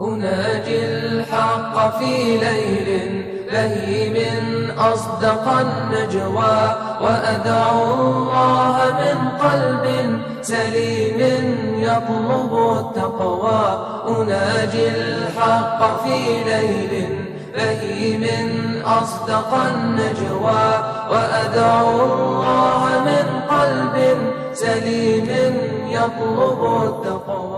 أناجي الحق في ليل بهيم أصدق النجوى وأدعو الله من قلب سليم يطلب التقوى أناجي الحق في ليل بهيم أصدق النجوى وأدعو الله من قلب سليم يطلب التقوى.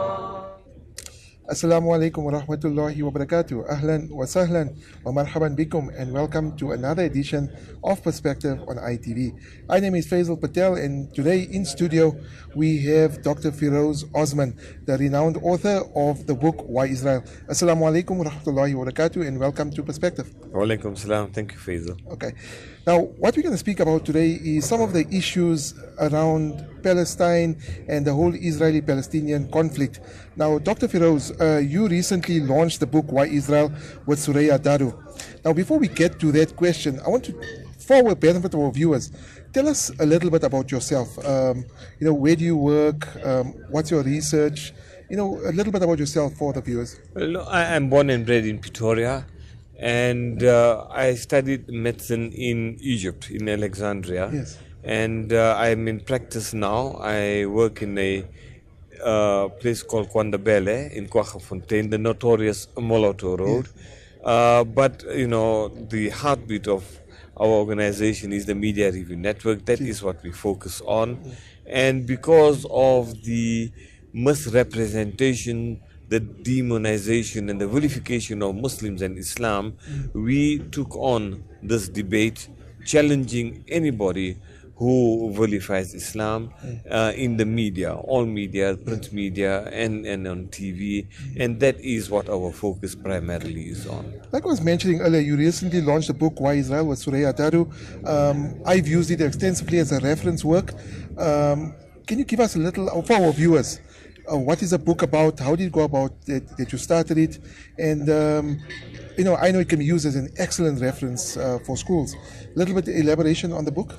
Assalamu alaikum wa rahmatullahi wa barakatuh. Ahlan wa sahlan wa marhaban bikum, and welcome to another edition of Perspective on ITV. My name is Faizel Patel, and today in studio we have Dr. Feroz Osman, the renowned author of the book Why Israel. Assalamu alaikum wa rahmatullahi wa barakatuh, and welcome to Perspective. Wa alaikum salam. Thank you, Faizel. Okay. Now, what we're going to speak about today is some of the issues around Palestine and the whole Israeli-Palestinian conflict. Now, Dr. Feroz, you recently launched the book Why Israel with Suraya Daru. Now, before we get to that question, I want to, for the benefit of our viewers, tell us a little bit about yourself. Where do you work? What's your research? A little bit about yourself for the viewers. Well, I'm born and bred in Pretoria. And I studied medicine in Egypt, in Alexandria. Yes. And I'm in practice now. I work in a place called Kwandabele in Kwaggafontein, the notorious Moloto Road. Yes. But, the heartbeat of our organization is the Media Review Network. That is what we focus on. And because of the misrepresentation, the demonization and the vilification of Muslims and Islam, we took on this debate, challenging anybody who vilifies Islam in the media, all media, print media, and on TV, and that is what our focus primarily is on. Like I was mentioning earlier, you recently launched the book Why Israel with Suraya Daru. I've used it extensively as a reference work. Can you give us a little, for our viewers, what is the book about? How did you go about it, that you started it? And, I know it can be used as an excellent reference for schools. A little bit elaboration on the book?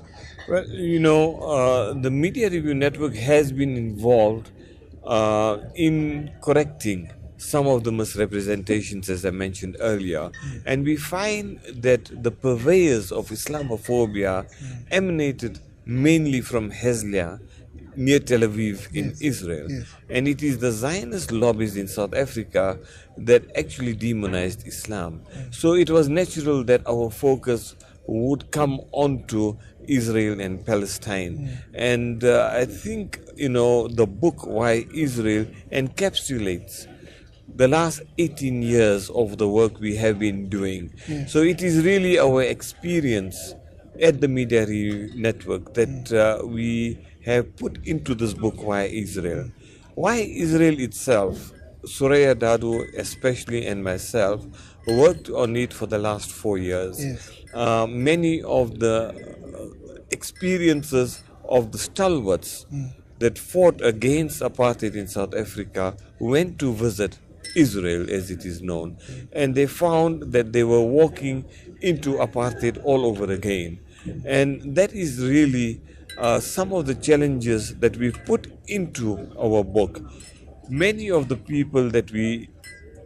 Well, the Media Review Network has been involved in correcting some of the misrepresentations, as I mentioned earlier. And we find that the purveyors of Islamophobia emanated mainly from Hezlia, near Tel Aviv in Israel. Yes. And it is the Zionist lobbies in South Africa that actually demonized Islam. So it was natural that our focus would come onto Israel and Palestine. And I think, the book Why Israel encapsulates the last 18 years of the work we have been doing. So it is really our experience at the Media Review Network that we have put into this book, Why Israel. Why Israel itself, Suraya Daru especially and myself, worked on it for the last 4 years. Yes. Many of the experiences of the stalwarts that fought against apartheid in South Africa went to visit Israel, as it is known, and they found that they were walking into apartheid all over again. And that is really some of the challenges that we've put into our book. Many of the people that we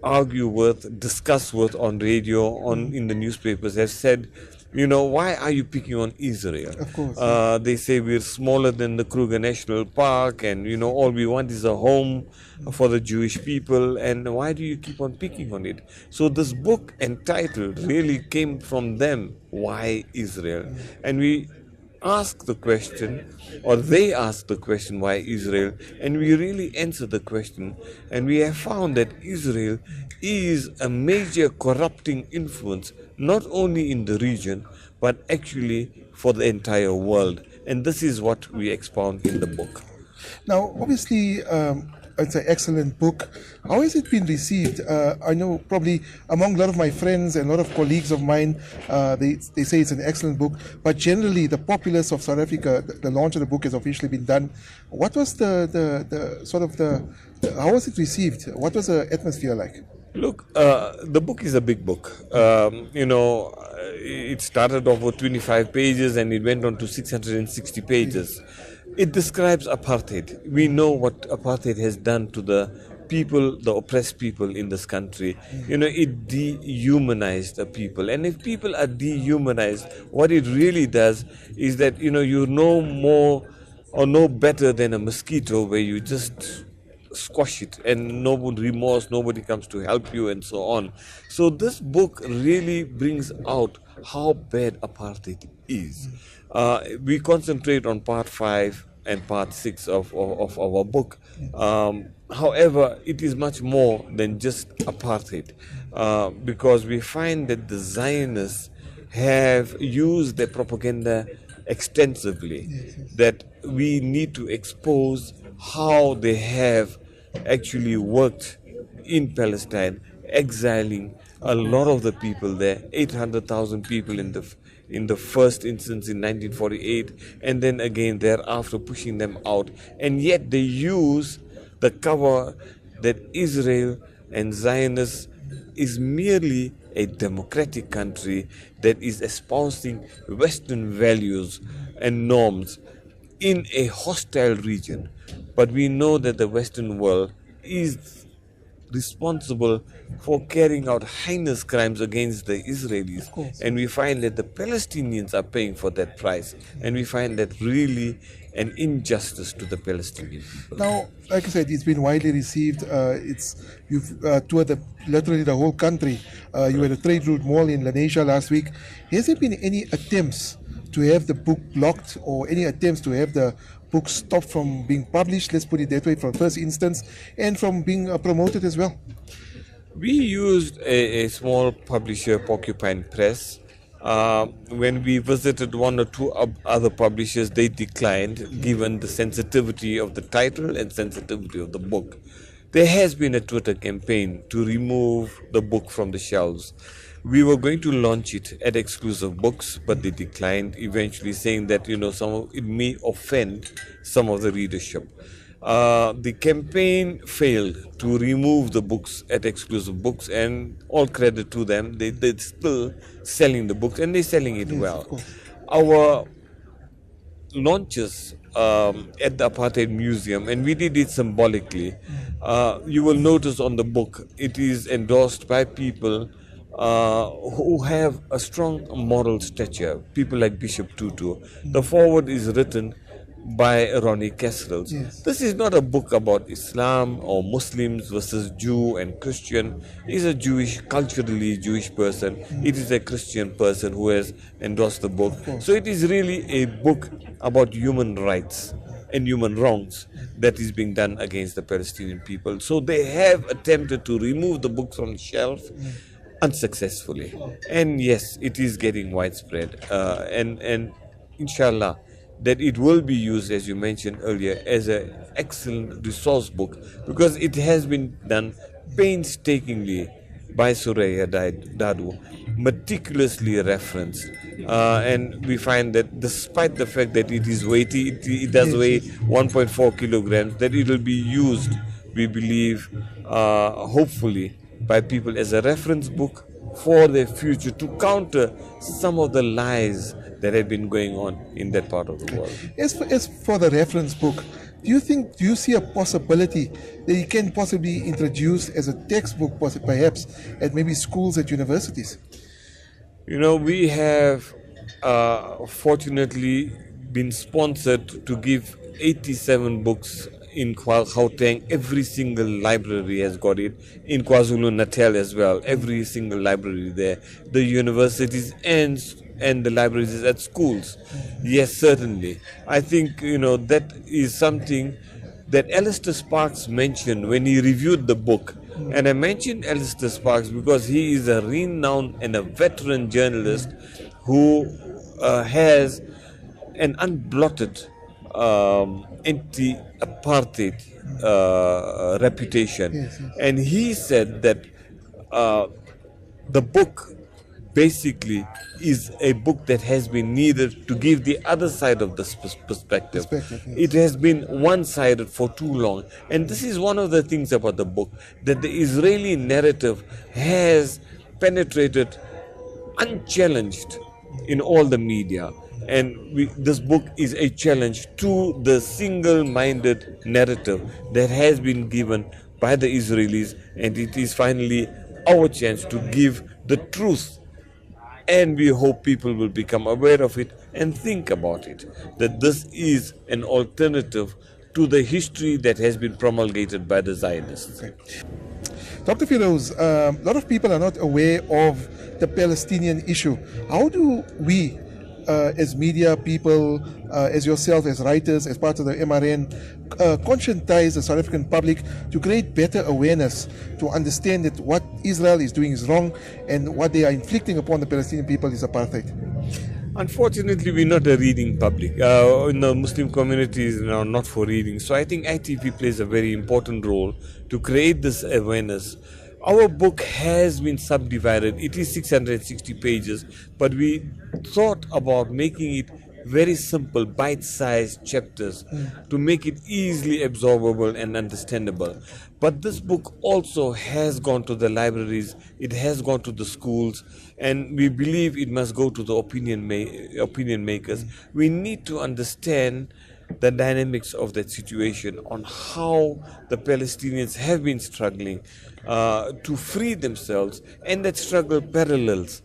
argue with, discuss with on radio, in the newspapers have said, why are you picking on Israel? Of course. They say we're smaller than the Kruger National Park, and all we want is a home for the Jewish people, and why do you keep on picking on it? So this book entitled really came from them, Why Israel? And we ask the question, or they ask the question, why Israel? And we really answer the question, and we have found that Israel is a major corrupting influence, not only in the region, but actually for the entire world. And this is what we expound in the book. Now, obviously, it's an excellent book. How has it been received? I know probably among a lot of my friends and a lot of colleagues of mine, they say it's an excellent book. But generally, the populace of South Africa, the launch of the book has officially been done. What was how was it received? What was the atmosphere like? Look, the book is a big book. It started off with 25 pages and it went on to 660 pages. It describes apartheid. We know what apartheid has done to the people, the oppressed people in this country. It dehumanized the people. And if people are dehumanized, what it really does is that, you know more or no better than a mosquito, where you just squash it and no remorse, nobody comes to help you, and so on. So this book really brings out how bad apartheid is. We concentrate on part 5 and part 6 of our book. However, it is much more than just apartheid, because we find that the Zionists have used their propaganda extensively, that we need to expose how they have actually worked in Palestine, exiling a lot of the people there, 800,000 people in the first instance in 1948, and then again thereafter pushing them out. And yet they use the cover that Israel and Zionists is merely a democratic country that is espousing Western values and norms in a hostile region. But we know that the Western world is responsible for carrying out heinous crimes against the Israelis. And we find that the Palestinians are paying for that price. And we find that really an injustice to the Palestinian people. Now, like I said, it's been widely received. You've toured literally the whole country. You were at a trade route mall in Lanesia last week. Has there been any attempts to have the book blocked, or any attempts to have the book stopped from being published, let's put it that way, from first instance, and from being promoted as well? We used a small publisher, Porcupine Press. When we visited one or two other publishers, they declined, given the sensitivity of the title and sensitivity of the book. There has been a Twitter campaign to remove the book from the shelves. We were going to launch it at Exclusive Books, but they declined, eventually saying that, it may offend some of the readership. The campaign failed to remove the books at Exclusive Books, and all credit to them. They're still selling the books, and they're selling it well. Our launches at the Apartheid Museum, and we did it symbolically. You will notice on the book, it is endorsed by people who have a strong moral stature, people like Bishop Tutu. The foreword is written by Ronnie Casserels. This is not a book about Islam or Muslims versus Jew and Christian. He's a culturally Jewish person. It is a Christian person who has endorsed the book. So it is really a book about human rights and human wrongs that is being done against the Palestinian people. So they have attempted to remove the book from the shelf, unsuccessfully. And yes, it is getting widespread. And inshallah, that it will be used, as you mentioned earlier, as an excellent resource book, because it has been done painstakingly by Suraya Dadu, meticulously referenced. And we find that despite the fact that it is weighty, it does weigh 1.4 kilograms, that it will be used, we believe, hopefully, by people as a reference book for their future, to counter some of the lies that have been going on in that part of the world. As for the reference book, do you see a possibility that it can possibly be introduced as a textbook, perhaps at maybe schools, at universities? We have fortunately been sponsored to give 87 books in Gauteng. Every single library has got it. In KwaZulu-Natal as well, every single library there. The universities and the libraries at schools. Yes, certainly. I think, that is something that Alistair Sparks mentioned when he reviewed the book. And I mentioned Alistair Sparks because he is a renowned and a veteran journalist who has an unblotted anti-apartheid reputation. And he said that the book basically is a book that has been needed to give the other side of the perspective. It has been one-sided for too long. And this is one of the things about the book, that the Israeli narrative has penetrated unchallenged in all the media. And this book is a challenge to the single-minded narrative that has been given by the Israelis, and it is finally our chance to give the truth. And we hope people will become aware of it and think about it, that this is an alternative to the history that has been promulgated by the Zionists. Dr. Feroz, a lot of people are not aware of the Palestinian issue. How do we, as media people, as yourself, as writers, as part of the MRN, conscientize the South African public to create better awareness, to understand that what Israel is doing is wrong and what they are inflicting upon the Palestinian people is apartheid? Unfortunately, we're not a reading public. In the Muslim community is now not for reading. So I think ITV plays a very important role to create this awareness. Our book has been subdivided. It is 660 pages, but we thought about making it very simple, bite-sized chapters to make it easily absorbable and understandable. But this book also has gone to the libraries, it has gone to the schools, and we believe it must go to the opinion makers. We need to understand the dynamics of that situation, on how the Palestinians have been struggling to free themselves, and that struggle parallels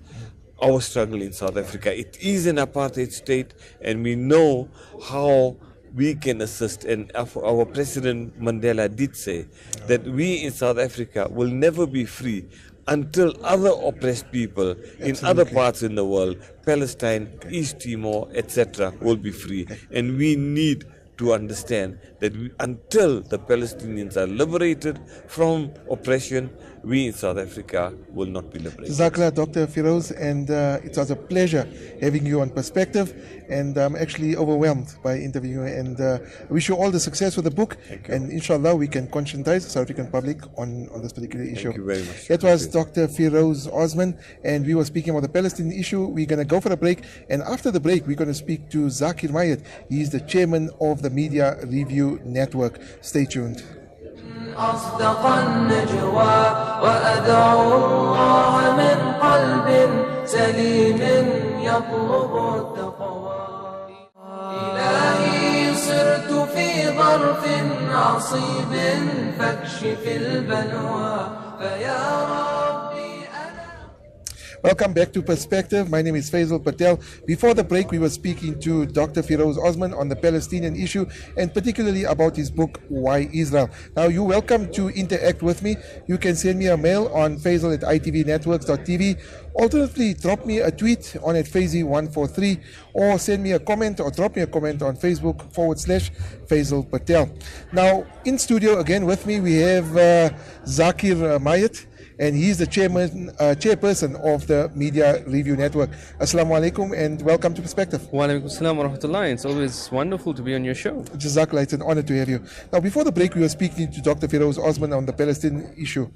our struggle in South Africa. It is an apartheid state, and we know how we can assist. And our President Mandela did say that we in South Africa will never be free until other oppressed people in other parts in the world, Palestine, East Timor, etc., will be free. And we need to understand that until the Palestinians are liberated from oppression, we in South Africa will not be liberated. Zaakir, Dr. Feroz, and it was a pleasure having you on Perspective, and I'm actually overwhelmed by interviewing you, and I wish you all the success with the book, and inshallah we can conscientize the South African public on this particular issue. Thank you very much. That was Dr. Feroz Osman, and we were speaking about the Palestinian issue. We're going to go for a break, and after the break we're going to speak to Zaakir Mayet. He's the chairman of the Media Review Network. Stay tuned. أصدق النجوى وأدعو الله من قلب سليم يطلب التقوى إلهي صرت في ظرف عصيب فاكشف البلوى فيا ربي Welcome back to Perspective. My name is Faizel Patel. Before the break, we were speaking to Dr. Feroz Osman on the Palestinian issue, and particularly about his book, Why Israel. Now, you're welcome to interact with me. You can send me a mail on faisal@itvnetworks.tv. Alternatively, drop me a tweet on @Faizi143, or send me a comment or drop me a comment on Facebook/Faisal Patel. Now, in studio again with me, we have Zaakir Mayet, and he's the chairperson of the Media Review Network. Assalamu alaikum and welcome to Perspective. Wa alaikum assalam wa rahmatullah. It's always wonderful to be on your show. Jazakallah, it's an honor to have you. Now, before the break, we were speaking to Dr. Feroz Osman on the Palestinian issue.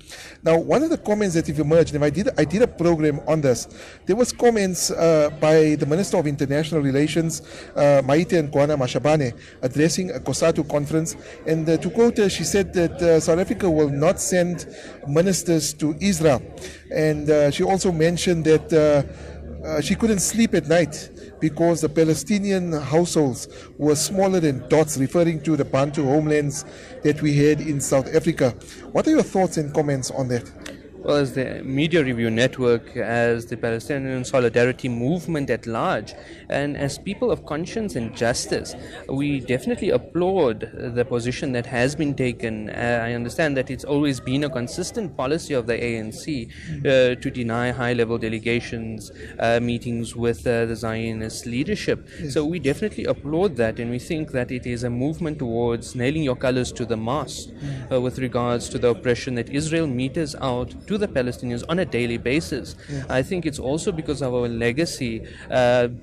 Now, one of the comments that have emerged, and I did a program on this, there was comments by the Minister of International Relations, Mayet and Kwana Mashabane, addressing a COSATU conference, and to quote her, she said that South Africa will not send ministers to Israel, and she also mentioned that she couldn't sleep at night because the Palestinian households were smaller than dots, referring to the Bantu homelands that we had in South Africa. What are your thoughts and comments on that? Well, as the Media Review Network, as the Palestinian Solidarity Movement at large, and as people of conscience and justice, we definitely applaud the position that has been taken. I understand that it's always been a consistent policy of the ANC to deny high-level delegations meetings with the Zionist leadership. Yes. So we definitely applaud that, and we think that it is a movement towards nailing your colors to the mast with regards to the oppression that Israel metes out to the Palestinians on a daily basis. Yeah. I think it's also because of our legacy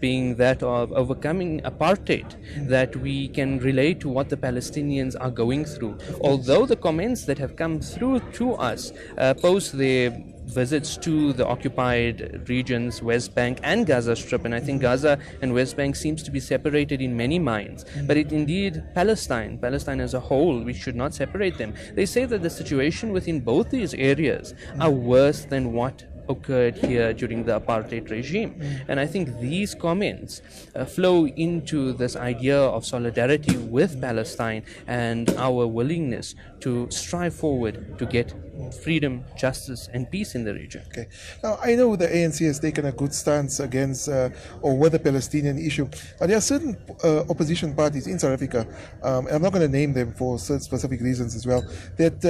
being that of overcoming apartheid that we can relate to what the Palestinians are going through. Although the comments that have come through to us post their visits to the occupied regions, West Bank and Gaza Strip, and I think Gaza and West Bank seems to be separated in many minds, but it indeed Palestine as a whole, we should not separate them. They say that the situation within both these areas are worse than what occurred here during the apartheid regime. And I think these comments flow into this idea of solidarity with Palestine and our willingness to strive forward to get freedom, justice, and peace in the region. Okay. Now, I know the ANC has taken a good stance against or with the Palestinian issue. Now, there are certain opposition parties in South Africa, and I'm not going to name them for certain specific reasons as well, that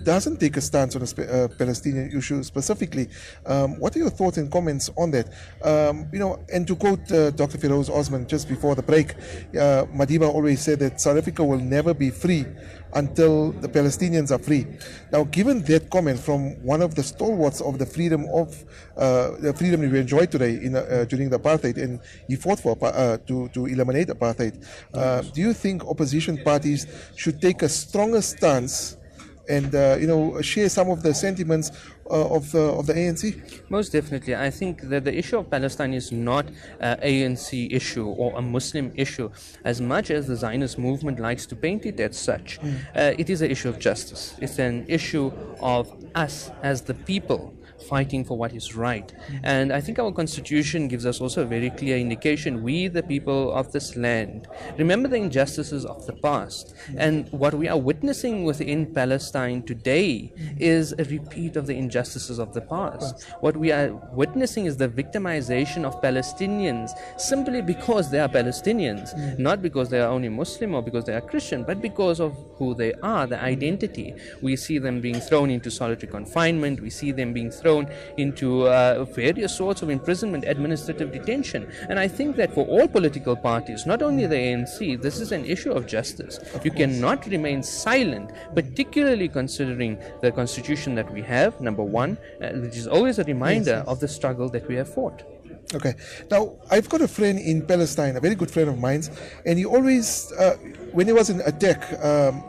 doesn't take a stance on a Palestinian issue specifically. What are your thoughts and comments on that? And to quote Dr. Feroz Osman just before the break, Madiba always said that South Africa will never be free until the Palestinians are free. Now, given that comment from one of the stalwarts of the freedom we enjoyed today during the apartheid, and he fought for to eliminate apartheid, do you think opposition parties should take a stronger stance and share some of the sentiments of the ANC? Most definitely. I think that the issue of Palestine is not an ANC issue or a Muslim issue, as much as the Zionist movement likes to paint it as such. It is an issue of justice. It's an issue of us as the people fighting for what is right. And I think our constitution gives us also a very clear indication. We, the people of this land, remember the injustices of the past. And what we are witnessing within Palestine today is a repeat of the injustices of the past. What we are witnessing is the victimization of Palestinians simply because they are Palestinians, not because they are only Muslim or because they are Christian, but because of who they are, the identity. We see them being thrown into solitary confinement. We see them being thrown into various sorts of imprisonment, administrative detention. And I think that for all political parties, not only the ANC, this is an issue of justice. You cannot remain silent, particularly considering the constitution that we have, number one, which is always a reminder of the struggle that we have fought. Okay. Now, I've got a friend in Palestine, a very good friend of mine, and he always, when there was an attack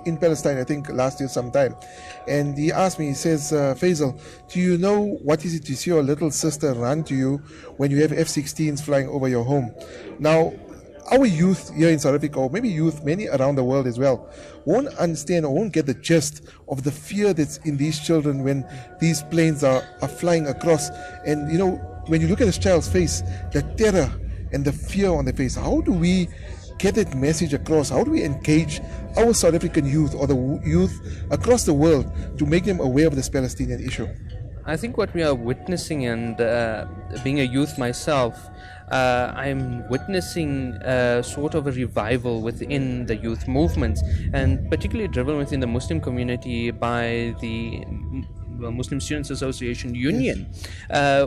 in Palestine, I think last year sometime, and he asked me, he says, Faizel, do you know what is it to see your little sister run to you when you have F-16s flying over your home? Now, our youth here in South Africa, or maybe youth many around the world as well, won't understand or won't get the gist of the fear that's in these children when these planes are flying across. And, when you look at this child's face, the terror and the fear on their face, how do we get that message across? How do we engage our South African youth or the youth across the world to make them aware of this Palestinian issue? I think what we are witnessing, and being a youth myself, I'm witnessing sort of a revival within the youth movements, and particularly driven within the Muslim community by the Muslim Students Association Union.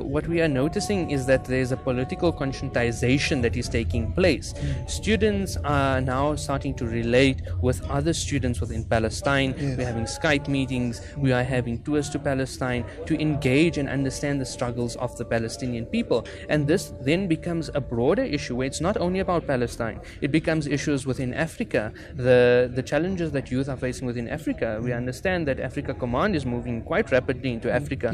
What we are noticing is that there's a political conscientization that is taking place. Students are now starting to relate with other students within Palestine. We're having Skype meetings, we are having tours to Palestine to engage and understand the struggles of the Palestinian people. And this then becomes a broader issue where it's not only about Palestine, it becomes issues within Africa, the challenges that youth are facing within Africa. We understand that Africa Command is moving quite rapidly into Africa,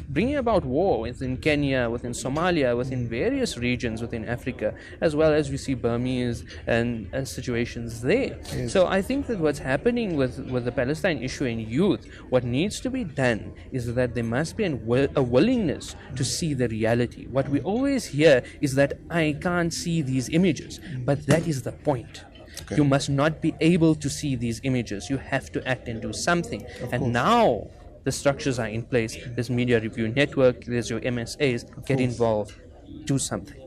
bringing about war within Kenya, within Somalia, within various regions within Africa, as well as we see Burmese and situations there. So I think that what's happening with the Palestine issue in youth, what needs to be done is that there must be a willingness to see the reality. What we always hear is that I can't see these images, but that is the point. You must not be able to see these images. You have to act and do something. And now the structures are in place. There's Media Review Network, there's your MSAs. Get involved, do something.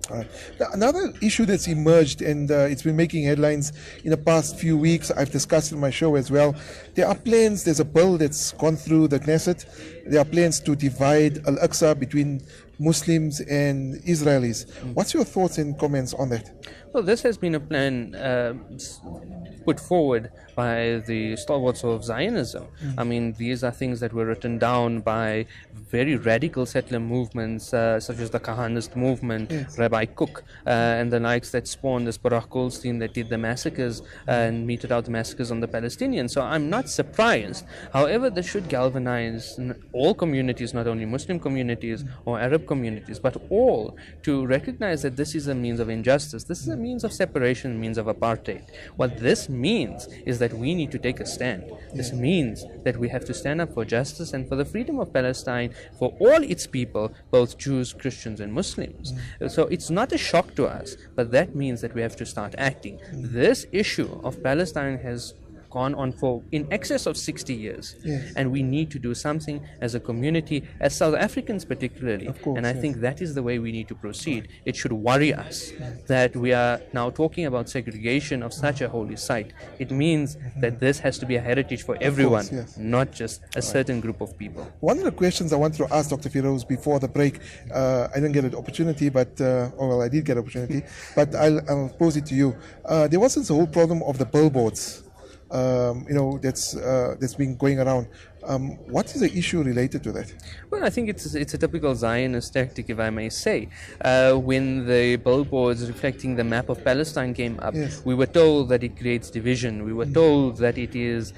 Now, another issue that's emerged, and it's been making headlines in the past few weeks, I've discussed in my show as well. There are plans, there's a bill that's gone through the Knesset. There are plans to divide Al-Aqsa between Muslims and Israelis. What's your thoughts and comments on that? Well, this has been a plan put forward by the stalwarts of Zionism. I mean, these are things that were written down by very radical settler movements such as the Kahanist movement, Rabbi Levi Cook and the likes that spawned this Barak Goldstein that did the massacres and meted out the massacres on the Palestinians. So I'm not surprised. However, this should galvanize all communities, not only Muslim communities or Arab communities, but all, to recognize that this is a means of injustice. This is a means of separation, a means of apartheid. What this means is that we need to take a stand. This means that we have to stand up for justice and for the freedom of Palestine for all its people, both Jews, Christians and Muslims. So it's not a shock to us, but that means that we have to start acting. This issue of Palestine has gone on for in excess of 60 years. And we need to do something as a community, as South Africans particularly. And I think that is the way we need to proceed. It should worry us that we are now talking about segregation of such a holy site. It means that this has to be a heritage for everyone, not just a certain group of people. One of the questions I wanted to ask Dr. Feroz before the break, I didn't get an opportunity, but, well, I did get an opportunity, but I'll pose it to you. There was this whole problem of the billboards. That's been going around. What is the issue related to that? Well, I think it's a typical Zionist tactic, if I may say. When the billboards reflecting the map of Palestine came up, we were told that it creates division. We were told that it is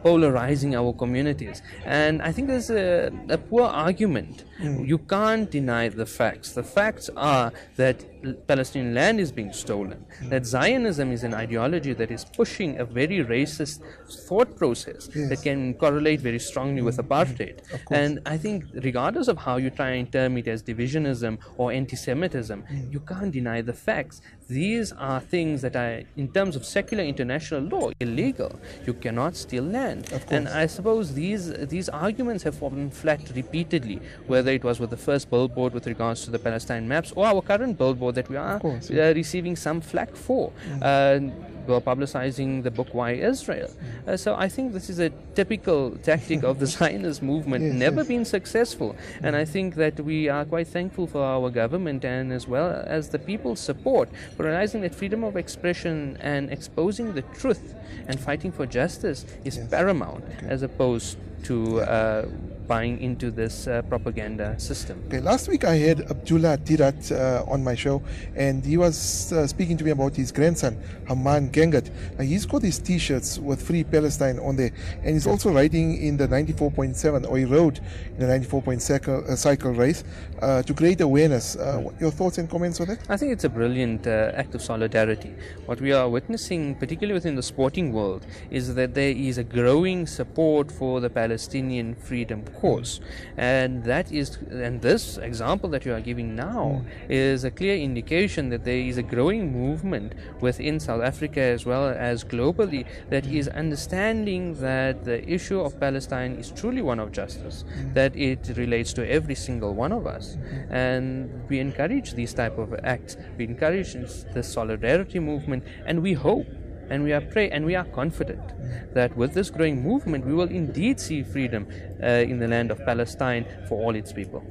polarizing our communities. And I think there's a poor argument. You can't deny the facts. The facts are that Palestinian land is being stolen, that Zionism is an ideology that is pushing a very racist thought process that can correlate very strongly with apartheid. And I think regardless of how you try and term it as divisionism or anti-Semitism, you can't deny the facts. These are things that are, in terms of secular international law, illegal. You cannot steal land. And I suppose these arguments have fallen flat repeatedly, whether it was with the first billboard with regards to the Palestine maps or our current billboard that we are receiving some flack for. We're publicizing the book Why Israel. So I think this is a typical tactic of the Zionist movement, never been successful. And I think that we are quite thankful for our government and as well as the people's support for realizing that freedom of expression and exposing the truth and fighting for justice is paramount as opposed to buying into this propaganda system. Okay, last week I had Abdullah Tirat on my show, and he was speaking to me about his grandson, Haman Gengat. He's got these t-shirts with Free Palestine on there, and he's also riding in the 94.7, or he rode in the 94.7 cycle race to create awareness. Your thoughts and comments on that? I think it's a brilliant act of solidarity. What we are witnessing, particularly within the sporting world, is that there is a growing support for the Palestinian freedom cause, and this example that you are giving now is a clear indication that there is a growing movement within South Africa as well as globally that is understanding that the issue of Palestine is truly one of justice, that it relates to every single one of us, and we encourage these type of acts. We encourage the solidarity movement, and we hope and we are confident that with this growing movement we will indeed see freedom in the land of Palestine for all its people.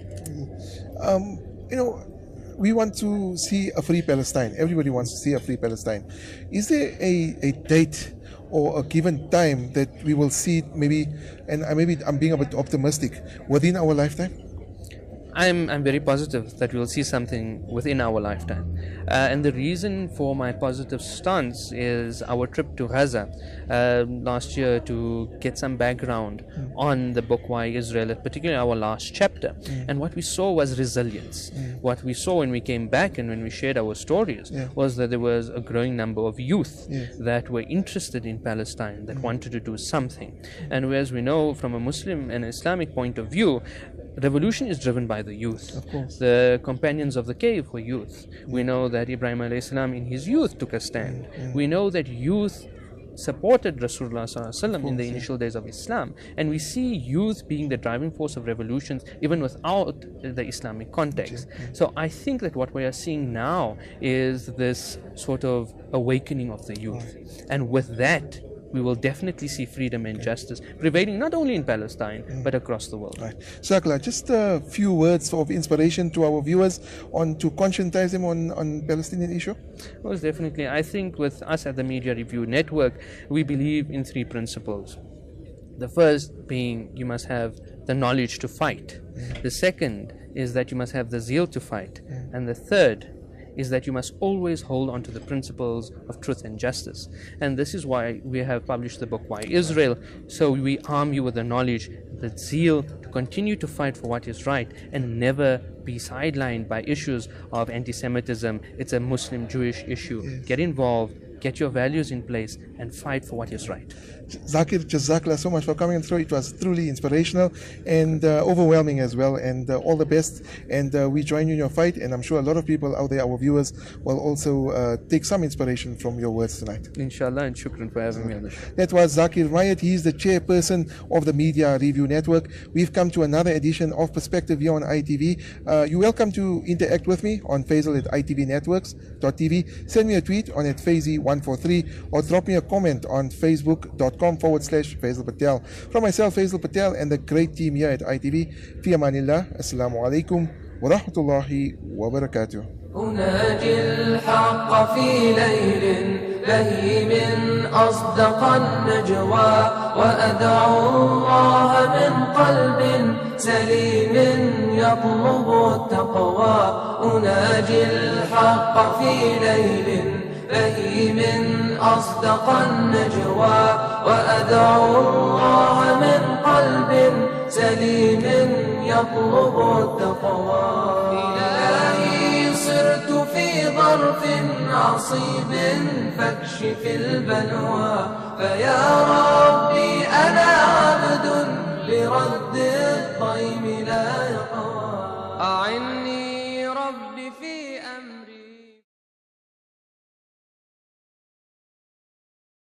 We want to see a free Palestine. Everybody wants to see a free Palestine. Is there a date or a given time that we will see it, maybe I'm being a bit optimistic, within our lifetime? I'm very positive that we'll see something within our lifetime. And the reason for my positive stance is our trip to Gaza last year to get some background on the book Why Israel, particularly our last chapter. And what we saw was resilience. What we saw when we came back and when we shared our stories was that there was a growing number of youth that were interested in Palestine, that wanted to do something. And as we know from a Muslim and Islamic point of view, revolution is driven by the youth. Of course. The companions of the cave were youth. We know that Ibrahim alayhi salam in his youth took a stand. We know that youth supported Rasulullah sallallahu alaihi wasallam in the initial days of Islam, and we see youth being the driving force of revolutions even without the Islamic context. So I think that what we are seeing now is this sort of awakening of the youth, and with that we will definitely see freedom and justice prevailing not only in Palestine but across the world. Right. Shakla, just a few words of inspiration to our viewers to conscientize them on Palestinian issue? Most definitely. I think with us at the Media Review Network, we believe in three principles. The first being you must have the knowledge to fight. The second is that you must have the zeal to fight. And the third is that you must always hold on to the principles of truth and justice. And this is why we have published the book Why Israel, so we arm you with the knowledge, the zeal to continue to fight for what is right and never be sidelined by issues of anti-Semitism. It's a Muslim-Jewish issue. Yes. Get involved, get your values in place, and fight for what is right. Zaakir, Jazakallah so much for coming through. It was truly inspirational and overwhelming as well, and all the best. And we join you in your fight, and I'm sure a lot of people out there, our viewers, will also take some inspiration from your words tonight. Inshallah, and shukran for having me on the show. That was Zaakir Mayet. He is the chairperson of the Media Review Network. We've come to another edition of Perspective here on ITV. You're welcome to interact with me on Faizel at itvnetworks.tv. Send me a tweet on @Faizi143 or drop me a comment on facebook.com/Faizel Patel. From myself, Faizel Patel, and the great team here at ITV, fi amanillah. Assalamu alaikum wa rahmatullahi wa barakatuh. أناجي الحق في ليل بهيم أصدق النجوى وأدعو الله من قلب سليم يطلب التقوى أناجي الحق في ليل بهيم أصدق النجوى وأدعو الله من قلب سليم يطلب التقوى إلهي صرت في ظرف عصيب فاكشف البلوى فيا ربي أنا عبد لرد الضيم لا يقوى أعني ربي في أمر